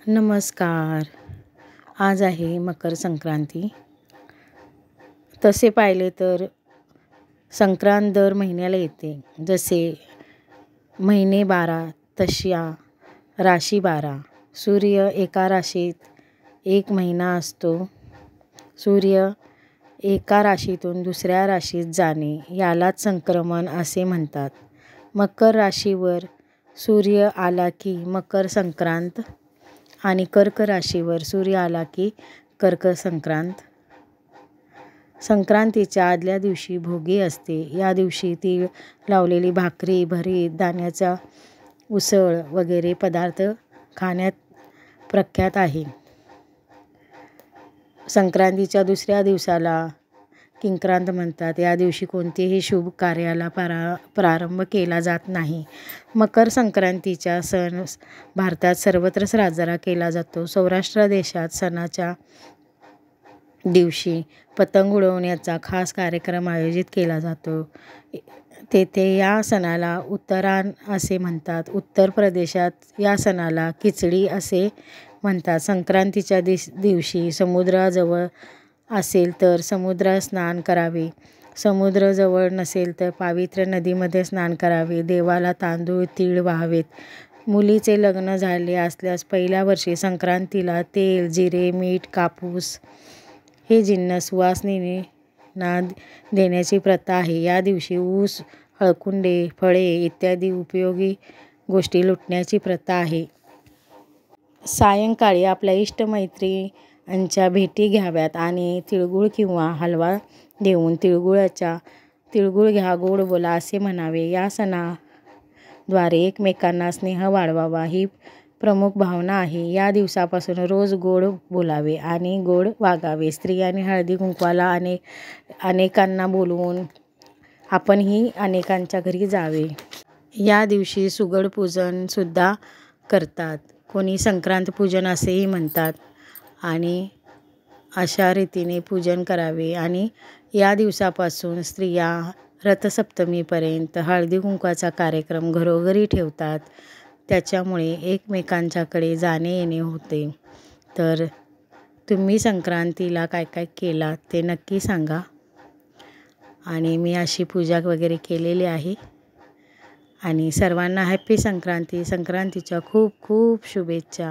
नमस्कार. आज आहे मकर संक्रांती. तसे पाहिले तर संक्रांत दर महिन्याला येते. जसे महिने 12 तशा राशी 12. सूर्य एका राशीत एक महिना असतो. सूर्य एका राशीतून दुसऱ्या राशीत जाणे यालाच संक्रमण असे म्हणतात. मकर राशीवर सूर्य आला की मकर संक्रांत आणि कर्क राशीवर सूर्य आला की कर्क संक्रांत. संक्रांतीच्या आदल्या दिवशी भोगी असते. या दिवशी तीळ लावलेली भाकरी, भरीत, दाण्याचा उसळ वगैरे पदार्थ खाण्यात प्रख्यात आहे. संक्रांतीच्या दुसऱ्या दिवसाला किंक्रांत म्हणतात. या दिवशी कोणतेही शुभ कार्याला प्रारंभ केला जात नाही. मकर संक्रांतीचा सण भारतात सर्वत्र साजरा केला जातो. सौराष्ट्र देशात सणाच्या दिवशी पतंग उडवण्याचा खास कार्यक्रम आयोजित केला जातो. तेथे या सणाला उत्तरायण असे म्हणतात. उत्तर प्रदेशात या सणाला खिचडी असे म्हणतात. संक्रांतीच्या दिवशी समुद्राजवळ असेल तर समुद्रात स्नान करावे. समुद्र जवळ नसेल तर पवित्र नदीमध्ये स्नान करावे. देवाला तांदूळ तीळ वाहावेत. मुलीचे लग्न झाले असल्यास पहिल्या वर्षी संक्रांतीला तेल, जिरे, मीठ, कापूस हे जिन्नस सुवासिनींना देण्याची प्रथा आहे. या दिवशी ऊस, हळकुंडे, फळे इत्यादी उपयोगी गोष्टी लुटण्याची प्रथा आहे. सायंकाळी आपल्या इष्टमित्रांच्या भेटी घ्याव्यात आणि तिळगुळ किंवा हलवा देऊन तिळगुळ घ्या, गोड बोला असे म्हणावे. या सणाद्वारे एकमेकांना स्नेह वाढवावा ही प्रमुख भावना आहे. या दिवसापासून रोज गोड बोलावे आणि गोड वागावे. स्त्रियांनी हळदी कुंकवाला अनेकांना बोलवून आपणही अनेकांच्या घरी जावे. या दिवशी सुगड पूजन सुद्धा करतात. कोणी संक्रांत पूजन असेही म्हणतात आणि अशा रीतीने पूजन करावे. आणि या दिवसापासून स्त्रिया रथसप्तमीपर्यंत हळदी कुंकवाचा कार्यक्रम घरोघरी ठेवतात. त्याच्यामुळे एकमेकांच्याकडे जाणे येणे होते. तर तुम्ही संक्रांतीला काय काय केलात ते नक्की सांगा. आणि मी अशी पूजा वगैरे केलेली आहे. आणि सर्वांना हॅपी संक्रांती. संक्रांतीच्या खूप खूप शुभेच्छा.